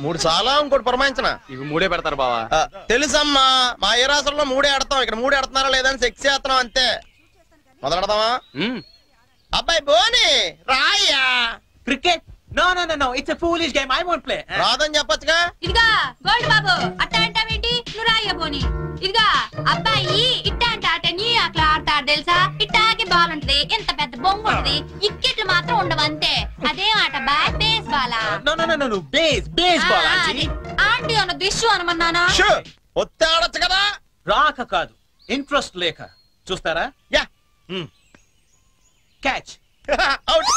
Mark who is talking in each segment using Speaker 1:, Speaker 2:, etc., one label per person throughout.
Speaker 1: 3 చాలా ఇంకోటి పురమాయించిన
Speaker 2: ఇవి 3 పెడతారు బావా.
Speaker 1: తెలుసమ్మా, మా ఏ రాష్ట్రంలో 3 ఆడతాం, ఇక్కడ 3 ఆడుతున్నారా లేదని సెక్స్ చేస్తున్నాం అంతే. మొదలెడదామా? అబ్బాయి బోని రాయ్యా.
Speaker 3: Cricket? No, no, no, no. It's a foolish game. I won't play.
Speaker 1: రాదని చెప్పొచ్చుగా.
Speaker 4: ఇదిగా గోల్డ్ బాబు అట్ట అంటావేంటి? నువ్వు రాయ్యా బోని. ఇదిగా అబ్బాయి ఇట్ట అంటే ఆటని అట్లా ఆడతాడు తెలుసా? ఇట్టాకి బాల్ ఉంటది, ఎంత పెద్ద బొంగు ఉంటది, ఇక్కెట్లు మాత్రం ఉండవు అంతే. అదే ఆట బేస్ బాలా?
Speaker 3: No, no, no, no, no. Base ball, auntie.
Speaker 4: Auntie అన్నది ఇష్యూ అనమన్నానా?
Speaker 1: ఒత్తి ఆడొచ్చు కదా.
Speaker 3: రాక కాదు, ఇంట్రెస్ట్ లేక. చూస్తారా?
Speaker 1: Yeah.
Speaker 3: Catch. Out.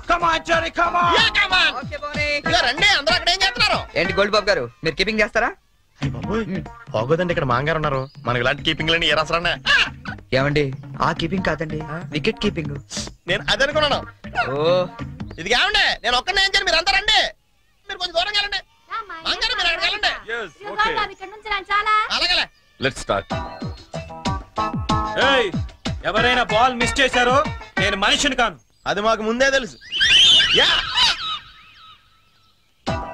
Speaker 3: Come on Cherry, come on.
Speaker 1: Yeah come on. Okay బోని. ఇక రండి, అందరూ అక్కడ ఏం చేస్తున్నారు?
Speaker 5: ఏంటి గోల్డ్ బాబు గారు, మీరు కీపింగ్ చేస్తారా?
Speaker 1: అయ్య బాబోయ్, బాగోదండి, ఇక్కడ మాంగారు ఉన్నారు. మనకి ఇలాంటి కీపింగ్ లేని ఏ రాసరానే.
Speaker 5: ఏమండి, ఆ కీపింగ్ కాదండి, వికెట్ కీపింగ్.
Speaker 1: నేను అదే అనుకున్నాను.
Speaker 5: ఓ
Speaker 1: ఇది కావండి, నేను ఒక్కనే ఏం చేయాలి, మీరు అందరూ రండి. మీరు కొంచెం దూరం వెళ్ళండి. మాంగారు మీరు అక్కడ వెళ్ళండి.
Speaker 4: ఇక్కడ నుంచి చాలా
Speaker 1: అలాగే.
Speaker 2: Let's start.
Speaker 3: ఏయ్, ఎవరైనా బాల్ మిస్ చేశారో నేను మనిషిని కాను.
Speaker 1: అది మాకు ముందే తెలుసు. యా.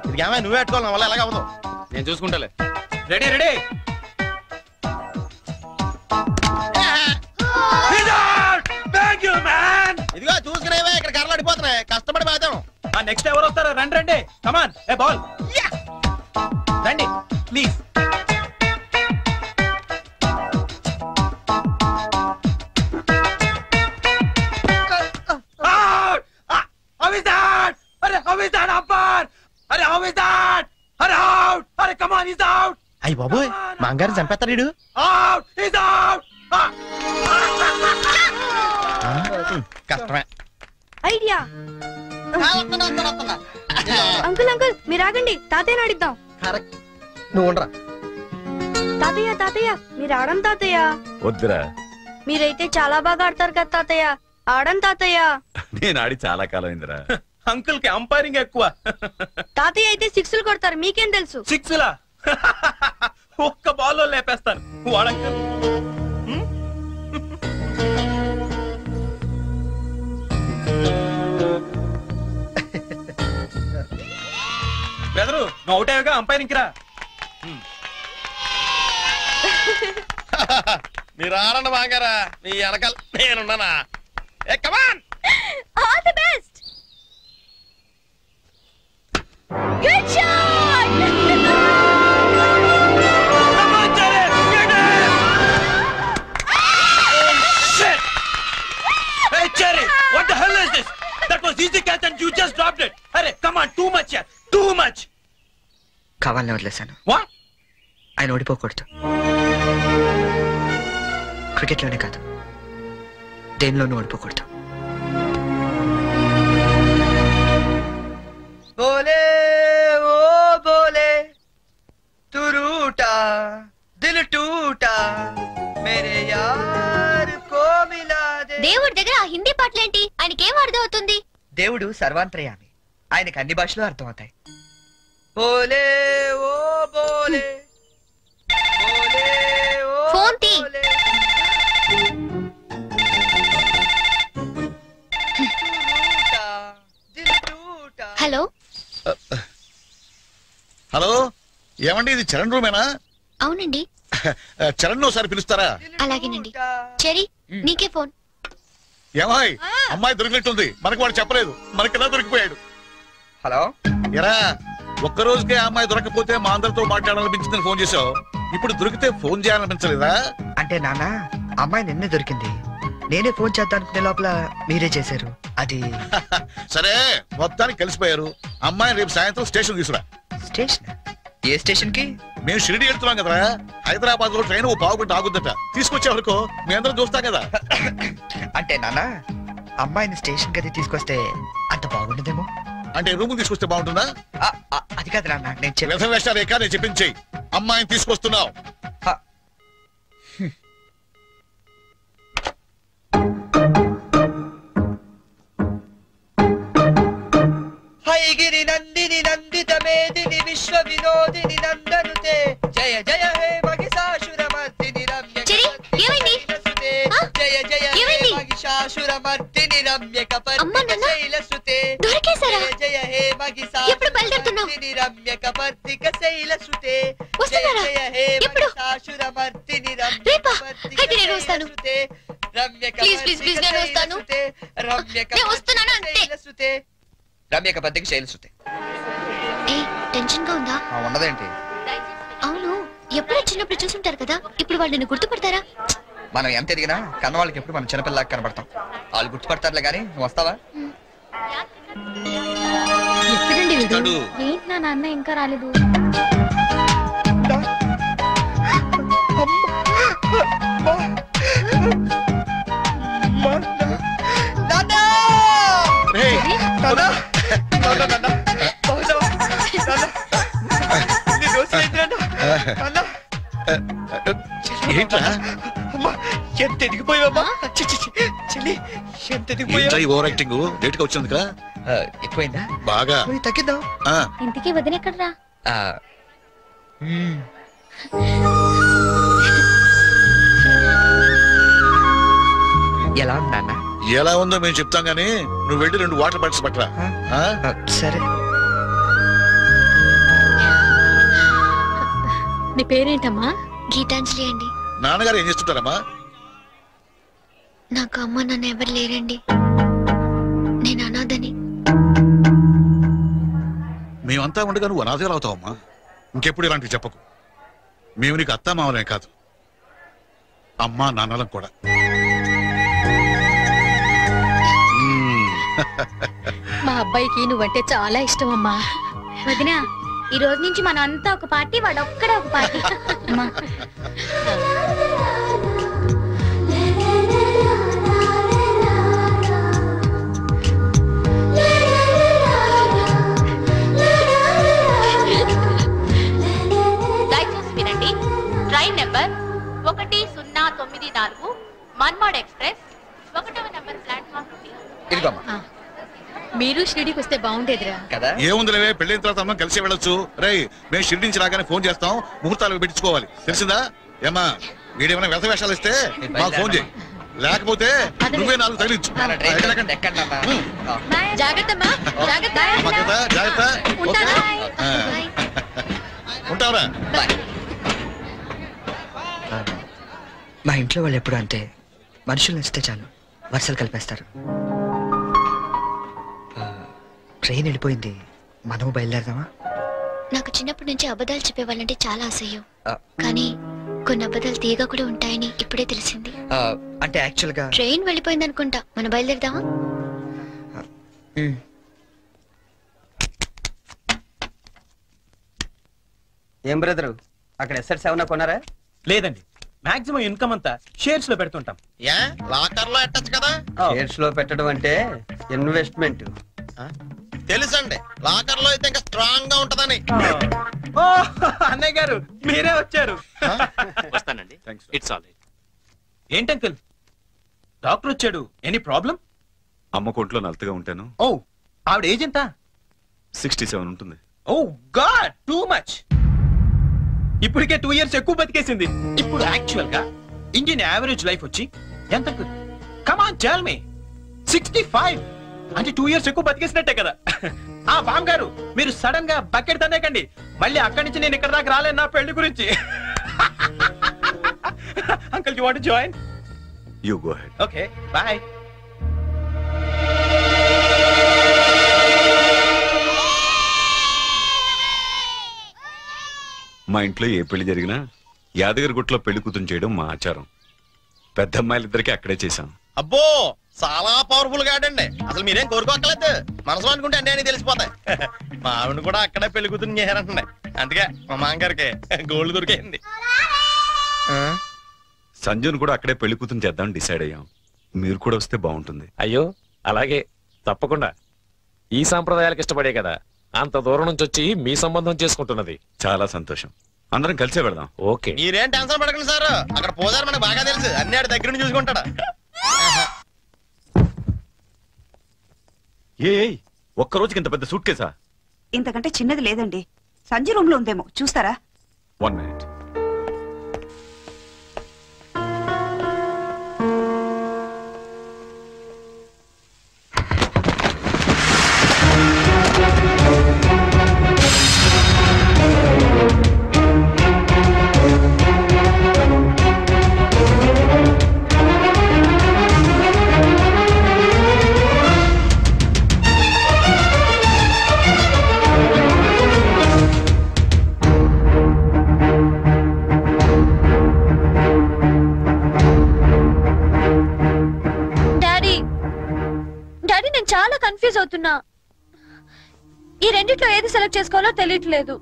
Speaker 1: ఇది ఏమైనా నువ్వే పెట్టుకోవాలి, నా వల్ల ఎలాగ అవ్వదు.
Speaker 2: నేను చూసుకుంటాలే.
Speaker 3: Ready ready.
Speaker 1: ఇదిగో చూసుకునేవే, ఇక్కడ కర్రలు అడిపోతున్నాయి, కష్టపడి బాధ్యం.
Speaker 3: నెక్స్ట్ ఎవరు వస్తారో రండి రండి. కమాన్. ఏ బాల్ రండి please. How is that? Arey, how is that umpire? Arey, how is that? Arey, out! Arey, come on, he's out!
Speaker 1: అయ్య బాబోయ్, మాంగారు చంపేస్తాడు వీడు.
Speaker 3: Out! He's out!
Speaker 1: కష్టమే.
Speaker 6: ఐడియా. అంకుల్ అంకుల్ మీరు ఆగండి, తాతయ్యని అడిద్దాం.
Speaker 1: కరెక్ట్, నువ్వు ఉండరా.
Speaker 6: తాతయ్య తాతయ్య మీరు ఆడం తాతయ్య.
Speaker 7: వద్దురా,
Speaker 6: మీరైతే చాలా బాగా ఆడతారు కదా తాతయ్య, ఆడం తాతయ్య.
Speaker 7: నేను ఆడి చాలా కాలం అయిందిరా.
Speaker 3: అంకుల్ కి అంపైరింగ్ ఎక్కువ.
Speaker 6: తాతయ్య అయితే సిక్స్లు కొడతారు, మీకేం తెలుసు?
Speaker 3: సిక్స్లా? ఒక్క బాల్లో లేపేస్తాను వాడంకల్. బెదరు నువ్వు అవుటేగా అంపైరింగ్ రా.
Speaker 1: మీరు ఆడండి మాంగారా, మీ వెనకాల నేనున్నానా. ఏ come on.
Speaker 6: All the best. Good shot.
Speaker 3: Come on, Jerry! Get it! Oh, shit! Hey, Jerry! What the hell is this? That was easy catch and you just dropped it. Hey, come on, too much here. Too much.
Speaker 5: కావాలని వదిలేశాను.
Speaker 3: What?
Speaker 5: ఆయన ఓడిపోకూడదు. Cricket లోనే కాదు, దేనిలోనూ ఓడిపోకూడదు. బోలే ఓ బోలే తు రూటా దిల్ టూటా మేరే యార్ కో మిలా they.
Speaker 4: దేవుడి దగ్గర ఆ హిందీ పాటలేంటి? ఆయనకేం అర్థం అవుతుంది?
Speaker 5: దేవుడు సర్వాంతర్యామి, ఆయనకి అన్ని భాషలు అర్థం అవుతాయి. బోలే ఓ బోలే బోలే ఓ
Speaker 4: ఫోన్ తీ. హలో
Speaker 7: హలో, ఏమండి ఇది చరణ్ రూమేనా?
Speaker 4: అవునండి.
Speaker 7: చరణ్ ఒకసారి పిలుస్తారా?
Speaker 4: అలాగేనండి. చెరీ నీకే ఫోన్.
Speaker 7: ఏమాయ్, అమ్మాయి దొరికినట్టుంది, మనకు వాడు చెప్పలేదు, మనకిలా దొరికిపోయాడు.
Speaker 5: హలో
Speaker 7: ఎరా, ఒక్క రోజుకే అమ్మాయి దొరకపోతే మా అందరితో మాట్లాడాలనిపించిందని ఫోన్ చేసావు, ఇప్పుడు దొరికితే ఫోన్ చేయాలనిపించలేదా?
Speaker 5: అంటే నాన్న, అమ్మాయి నిన్నే దొరికింది, నేనే ఫోన్ చేద్దాం అనుకునే లోపల మీరే చేశారు. అది
Speaker 7: సరే, మొత్తానికి కలిసిపోయారు. అమ్మాయిని రేపు సాయంత్రం స్టేషన్ తీసుకురా.
Speaker 5: స్టేషన్? ఏ స్టేషన్ కి?
Speaker 7: మేము షిరిడి వెళ్తున్నాం కదా, హైదరాబాద్ లో ట్రైన్ 1 గంట ఆగుద్దట. తీసుకొచ్చే వరకు మీ అందరం చూస్తాం కదా.
Speaker 5: అంటే నాన్న, అమ్మాయిని స్టేషన్ కి తీసుకొస్తే అంత బాగుండదేమో.
Speaker 7: అంటే రూమ్ తీసుకొస్తే బాగుంటుందా?
Speaker 5: అది కాదు నాన్న, నేను
Speaker 7: వేషాలేక నేను చెప్పించేయి. అమ్మాయిని తీసుకొస్తున్నావు.
Speaker 5: హైగిరి నందిని నందిత మేదిని విశ్వ వినోదిని నందనుతే జయ జయ హే మహిషాసురమర్దిని రమ్య కపర్దిని జయ జయ హే మహిషాసురమర్దిని రమ్య కపర్దిని శైలసుతే.
Speaker 4: దొరికేశారా?
Speaker 5: జయ హే
Speaker 4: ఎప్పుడు బయలుదేరుతున్నావు?
Speaker 5: రమ్య కపర్దిక శైలసుతే
Speaker 6: వస్తున్నారా? ఎప్పుడు? రేపా? అయితే నేను వస్తాను. ప్లీజ్, ప్లీజ్, ప్లీజ్, నేను వస్తాను. నేను వస్తున్నాను అంతే.
Speaker 5: రమ్య కపర్దిక శైలసుతే.
Speaker 6: టెన్షన్ గా ఉందా?
Speaker 5: ఉండదేంటి?
Speaker 6: అవును, ఎప్పుడో చిన్నప్పుడు చూసుంటారు కదా, ఇప్పుడు వాళ్ళు నిన్ను గుర్తుపడతారా?
Speaker 5: మనం ఎంత ఎదిగినా కన్న వాళ్ళకి ఎప్పుడు మనం చిన్నపిల్లలాగా కనబడతాం. వాళ్ళు గుర్తుపడతారులే కానీ నువ్వు వస్తావా?
Speaker 6: ఎప్పుడండి
Speaker 7: వస్తాడు.
Speaker 6: ఏంటి నా నాన్న ఇంకా రాలేదు?
Speaker 7: ఏంట్రా
Speaker 5: ఎంత ఎదిగిపోయావమ్మా చెల్లి, ఎంత ఎదిగిపోయావు.
Speaker 7: ఓవర్ యాక్టింగ్ లేట్ గా వచ్చింది కదా
Speaker 5: ఎక్కువైందా?
Speaker 7: బాగా
Speaker 5: తగ్గిద్దాం.
Speaker 6: ఇంటికి వదినెక్కడ్రా?
Speaker 5: ఎలా ఉన్నా?
Speaker 7: ఎలా ఉందో మేము చెప్తాం గానీ నువ్వు వెళ్ళి 2 వాటర్ బాటిల్స్ పట్టరా.
Speaker 5: సరే.
Speaker 6: నీ పేరేంటమ్మా? గీతాంజలి అండి.
Speaker 7: నాన్నగారు ఏం చేస్తుంటారమ్మా?
Speaker 6: నాకు అమ్మ నాన్న ఎవరు లేరండి, నేను అనాథని.
Speaker 7: మేమంతా ఉండగా నువ్వు అనాథలు అవుతావమ్మా. ఇంకెప్పుడు ఇలాంటివి చెప్పకు. మేము నీకు అత్తా మామలే కాదు, అమ్మా నాన్నలం కూడా.
Speaker 6: మా అబ్బాయికి నువ్వంటే చాలా ఇష్టం అమ్మా. వదినా, ఈ రోజు నుంచి మనం అంతా ఒక పార్టీ, వాడు ఒక్కడే ఒక పార్టీ. అమ్మా
Speaker 4: దయచేసి వినండి. ట్రైన్ నెంబర్ 1094 మన్మాడ్ ఎక్స్ప్రెస్ 1వ నెంబర్ ప్లాట్ఫామ్ నుండి.
Speaker 5: ఇదిగోమ్మా.
Speaker 6: మీరు షిరిడీకి వస్తే బాగుండేదిరా
Speaker 5: కదా?
Speaker 7: ఏముందిలేవే, పెళ్ళైన తర్వాత అమ్మ కలిసి వెళ్ళొచ్చు. రేయ్, మేము షిరిడి నుంచి రాగానే ఫోన్ చేస్తాం, ముహూర్తాలు పెట్టించుకోవాలి, తెలిసిందా? ఏమా వీడేమైనా వ్యర్థ వేషాలు ఇస్తే మాకు ఫోన్ చేయి, లేకపోతే నువ్వే 4 తగిలించు.
Speaker 6: జాగ్రత్త
Speaker 7: జాగ్రత్త. ఉంటావరా?
Speaker 5: మా ఇంట్లో వాళ్ళు ఎప్పుడు అంతే, మనుషులు నచ్చితే చాలు వరుసలు కలిపేస్తారు. ట్రైన్ వెళ్ళిపోయింది, మనము బయలుదేరదామా?
Speaker 6: నాకు చిన్నప్పటి నుంచి అబద్ధాలు చెప్పేవాళ్ళంటే చాలా అసహ్యం, కానీ కొన్ని అబద్ధాలు తీయగా కూడా ఉంటాయని ఇప్పుడే తెలిసింది.
Speaker 5: అంటే యాక్చువల్ గా
Speaker 6: ట్రైన్ వెళ్ళిపోయింది అనుకుంటా, మనం బయలుదేరదామా?
Speaker 8: ఏం బ్రదరు, అక్కడ ఎస్ఎట్స్ ఏమన్నా కొన్నారా?
Speaker 3: లేదండి, మాక్సిమం ఇన్కమ్ అంతా షేర్స్ లో పెడుతుంటాం.
Speaker 1: లాకర్ లో ఎట్టచ్చు కదా.
Speaker 8: షేర్స్ లో పెట్టడం అంటే ఇన్వెస్ట్మెంట్.
Speaker 1: తెలుసండి, లాకర్ లో అయితే ఇంకా స్ట్రాంగ్ గా ఉంటదని.
Speaker 3: ఓ అన్నయ్య గారు, మీరే వచ్చారు.
Speaker 2: వస్తానండి. It's all right.
Speaker 3: ఏంటంకుల్, డాక్టర్ వచ్చాడు, ఎనీ ప్రాబ్లం?
Speaker 9: అమ్మ కొంట్లో నలతగా ఉంటాను.
Speaker 3: ఓ, ఆవిడ ఏజ్ ఎంత?
Speaker 9: 67 ఉంటుంది.
Speaker 3: ఓ గాడ్, టూ మచ్. ఇప్పటికే 2 years ఎక్కువ బతికేసింది. ఇప్పుడు యాక్చువల్ గా ఇండియన్ యావరేజ్ లైఫ్ వచ్చి ఎంత? Come on tell me. 65 అంటే 2 years ఎక్కువ బతికేసినట్టే కదా. ఆ బామ్ గారు, మీరు సడన్ గా బకెట్ తనేకండి, మళ్ళీ అక్కడి నుంచి నేను ఇక్కడ దాకా రాలేను నా పెళ్లి గురించి. Uncle, you want to join?
Speaker 9: You go ahead.
Speaker 3: Okay, bye.
Speaker 9: మా ఇంట్లో ఏ పెళ్లి జరిగినా యాదగిరిగుట్టలో పెళ్లి కూతురు చేయడం మా ఆచారం. పెద్ద అమ్మాయిలిద్దరికి అక్కడే చేశాం.
Speaker 1: అబ్బో, చాలా పవర్ఫుల్ గాడండి. అసలు మీరేం కోరుకోక్కర్లేదు, మనసు అనుకుంటే అన్నీ అని తెలిసిపోతాయి. మా ఆవిడ కూడా అక్కడే పెళ్లి కూతురు చేశారంటుండే, అందుకే మా మామగారికి గోల్డ్ దొరికింది.
Speaker 9: సంజును కూడా అక్కడే పెళ్లి కూతురు చేద్దాం డిసైడ్ అయ్యాం. మీరు కూడా వస్తే బాగుంటుంది.
Speaker 2: అయ్యో అలాగే, తప్పకుండా. ఈ సాంప్రదాయాలకు ఇష్టపడే కదా అంత దూరం నుంచి వచ్చి మీ సంబంధం చేసుకుంటున్నది.
Speaker 9: చాలా సంతోషం, అందరం కలిసే వెళదాం.
Speaker 2: ఓకే,
Speaker 1: మీరేం టెన్షన్ పడకండి సార్, అక్కడ పోదారు మనకు బాగా తెలుసు, అన్ని ఆడి దగ్గర నుంచి చూసుకుంటాడు.
Speaker 9: ఒక్క రోజుకి ఇంత పెద్ద సూట్ కేసా?
Speaker 10: ఇంతకంటే చిన్నది లేదండి, సంజయ్ రూమ్ లో ఉందేమో, చూస్తారా?
Speaker 9: 1 minute.
Speaker 6: రెండిట్లో ఏది సెలెక్ట్ చేసుకోవాలో తెలియట్లేదు.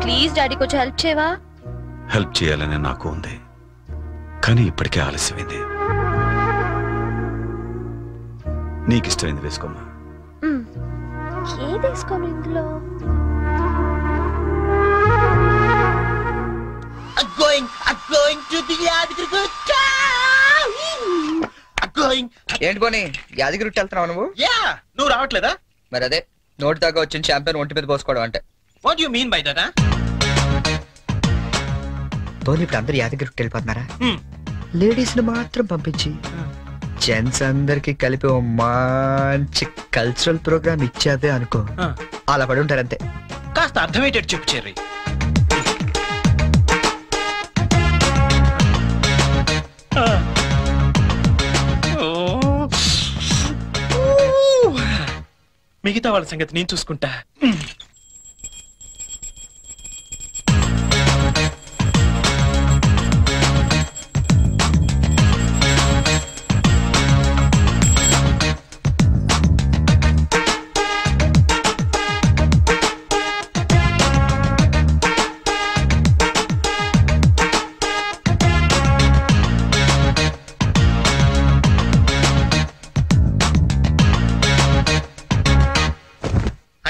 Speaker 6: ప్లీజ్ డాడీ కొంచెం హెల్ప్ చేయవా?
Speaker 9: హెల్ప్ చేయాలని నాకు ఉంది, కానీ ఇప్పటికే ఆలస్యమైంది. నీకు ఇష్టమైంది వేసుకోమ్మా.
Speaker 6: ఏది వేసుకోను ఇందులో?
Speaker 5: ఏంటి పోనీ యాదగిరి వెళ్తున్నావు నువ్వు?
Speaker 3: నువ్వు రావట్లేదా?
Speaker 5: మరి అదే నోటి దాకా వచ్చిన ఛాంపియన్ ఒంటి మీద పోసుకోవడం అంటే.
Speaker 3: What you mean by that?
Speaker 5: పోనీ ఇప్పుడు అందరు యాదగిరి వెళ్ళిపోతున్నారా? లేడీస్ ని మాత్రం పంపించి జెంట్స్ అందరికి కలిపి ఓ మంచి కల్చరల్ ప్రోగ్రామ్ ఇచ్చేదే అనుకో, అలా పడి ఉంటారంతే.
Speaker 3: కాస్త అర్థమయ్యేటట్టు చెప్పు చెర్రీ. మిగతా వాళ్ళ సంగతి నేను చూసుకుంటా.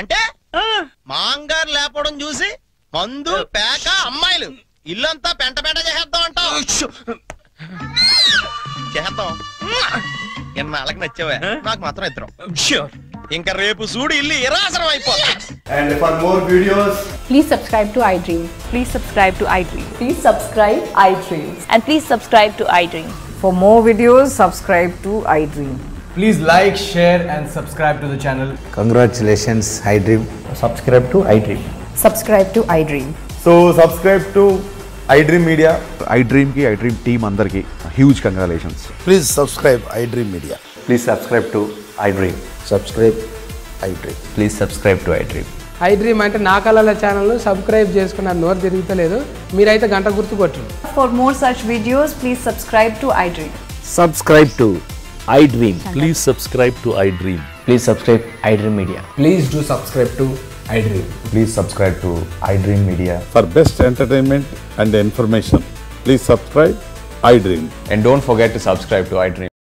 Speaker 1: అంటే మాంగారు లేపడం చూసి మందు పేక అమ్మాయిలు ఇల్లంతా పెంట పెంట చేసేద్దాం అంటావు. చేద్దాం. ఎన్నాళ్ళకి నచ్చావా? నాకు మాత్రం ఇద్దరం. ఇంకా రేపు చూడు ఇల్లు ఇరాసనం అయిపోతా.
Speaker 11: And for more videos,
Speaker 12: please subscribe to iDream.
Speaker 13: Please subscribe to iDream.
Speaker 12: Please subscribe iDream.
Speaker 13: And please subscribe to iDream.
Speaker 12: For more videos, subscribe to iDream.
Speaker 11: please like, share and subscribe to the channel.
Speaker 14: Congratulations, iDream.
Speaker 11: Subscribe to iDream.
Speaker 12: Subscribe to iDream.
Speaker 11: So subscribe to iDream Media.
Speaker 15: iDream ki iDream team andarki huge congratulations.
Speaker 14: Please subscribe iDream Media.
Speaker 11: Please subscribe to iDream.
Speaker 14: Subscribe iDream.
Speaker 11: Please subscribe to iDream.
Speaker 16: iDream అంటే నా కళల channel subscribe చేసుకున్న నోరు తిరుగుతలేదు, మీరైతే గంట గుర్తు కొట్టండి.
Speaker 12: For more such videos, please subscribe to iDream.
Speaker 14: Subscribe to iDream. Please subscribe to iDream.
Speaker 11: Please subscribe iDream Media.
Speaker 16: Please do subscribe to iDream.
Speaker 11: Please subscribe to iDream Media.
Speaker 15: For best entertainment and information, please subscribe iDream.
Speaker 11: And don't forget to subscribe to iDream.